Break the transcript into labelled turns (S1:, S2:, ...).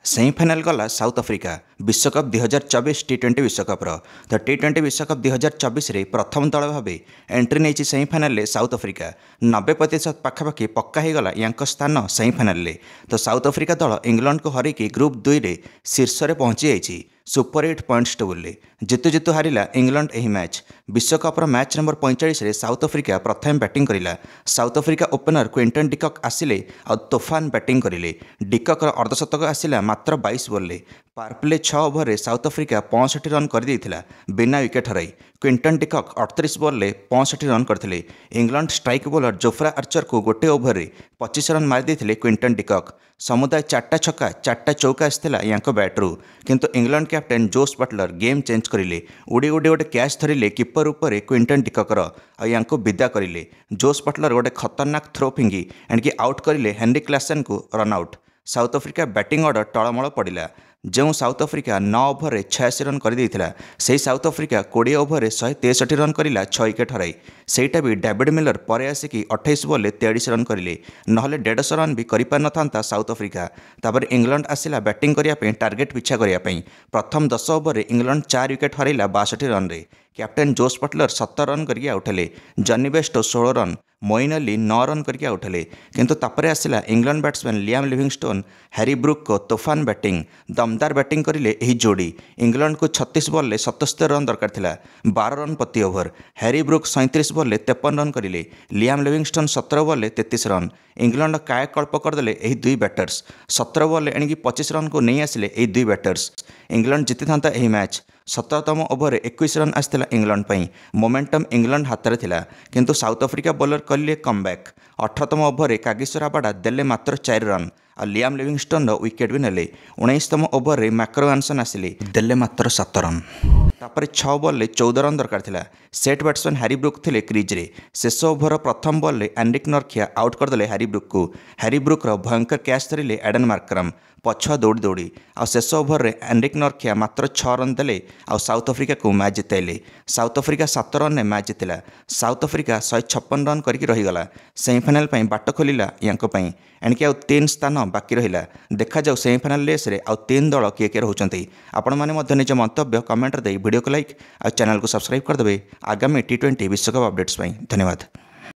S1: Semi-final गला south Africa विश्वकप 2024 टी20 विश्वकप तो टी20 विश्वकप 2024 रे प्रथम दल भाव एंट्री नहीं सेमिफाइनाल साउथ अफ्रिका 90% पाखापाखि पक्का हो गला या स्थान सेमिफाइनाल। तो साउथ अफ्रिका दल इंग्लैंड को हरिकी ग्रुप 2 रे शीर्ष में पहुंची जाइए सुपर 8 पॉइंट्स टेबुल। जितु जितु हारिला इंग्लैंड यह मैच। विश्वकप्र मैच नंबर 45 रे साउथ अफ्रिका प्रथम बैटिंग करिला। साउथ अफ्रिका ओपनर क्विंटन डिकक आसिले और तोफान बैटिंग करिले। डिकक अर्धशतक आसिला मात्र 22 ball. Powerplay 6 over south Africa 65 run कर बिना विकेट हराई। क्विंटन डिकक 38 बॉल 65 रन करते। England strike bowler Jofra Archer को गोटे ओवर 25 रन मारिदे क्विंटन डिकक। समुदाय 4टा छक्का 4टा चौका आसाला या बैट्रु, किंतु England captain Jos Buttler game change करें। उड़ी उड़ी गोटे कैच धरिले कीपर उपर क्विंटन डिककर या विदा करें। जोस बटलर गोटे खतरनाक थ्रो फिंगी एणिकी आउट करें हेनरी क्लासन को run out. South Africa batting order टळमळ पड़ा। जो साउथ अफ्रिका 9 ओवर 86 रन कर साउथ अफ्रिका 20 ओवर 163 रन करला 6 विकेट हराई। सेटा भी डेविड मिलर पर आसिक 28 बॉल 43 रन करें, नहले 150 रन भी कर था साउथ अफ्रिका। तापर इंग्लैंड आसिला बैटिंग करने टार्गेट पिछा करने। प्रथम 10 ओवर इंग्लैंड 4 विकेट हरैला 62 रन रे। कैप्टेन जोस बटलर 17 रन करके आउट हेले। Jonny Bairstow 16 run, Moeen Ali 9 run करके आउट हेले। किंतु तापरे आसिला England batsman Liam Livingstone Harry Brook को तोफान बैटिंग दमदार बैटिंग करिले। एही जोड़ी इंग्लैंड को 36 बॉल 77 रन दरकार थिला, 12 रन प्रति over. Harry Brook 37 ball 53 run करिले। Liam Livingstone 17 ball 33 run. England कायाकल्प करदे यही दुई बैटर्स 17 बॉल एणिकी 25 रन को नहीं आसिले यही दुई बैटर्स। इंग्लैंड जीति था यही मैच। 17तम ओवर 21 रन आसाला इंग्लैंड पर। मोमेंटम इंग्लैंड हाथ में थिला, किंतु साउथ अफ्रिका बॉलर कले कमबैक। 18तम ओवर कागिसो राबाडा देले मात्र 4 रन और लियाम लिविंगस्टोन विकेट भी नेले। 19तम ओवर मैक्रो आनसन आसिले देले मात्र 7 रन। तापर 6 बॉल 14 रन दरकार थिला। सेट बैट्समैन हैरी ब्रुक थे क्रिज रे। शेष ओवर प्रथम बॉल एंड्रिक नॉर्किया आउट करदे हैरी ब्रुक को। हैरी ब्रुकर भयंकर कैच धरिले एडन मार्करम पछुआ दौड़ी दौड़ी आ शेष ओवर एंड्रिक नॉर्किया मात्र 6 रन देले आ साउथ अफ्रिका को मैच जिताइले। साउथ अफ्रिका 7 रन में मैच जितिला। साउथ अफ्रिका 156 रन करके रहीगला। सेमिफाइनाल बाट खोलिला यांकपाई एणिकी आउ 3 स्थान बाकी रहिला। देखा जाऊ सेमिफाइनाल रेस रे आउ 3 दल किए किए रहउचंती। आपण माने मध्य निज मंतव्य कमेंट दे वीडियो को लाइक और चैनल को सब्सक्राइब करदे आगामी टी20 विश्वकप अपडेट्स। धन्यवाद।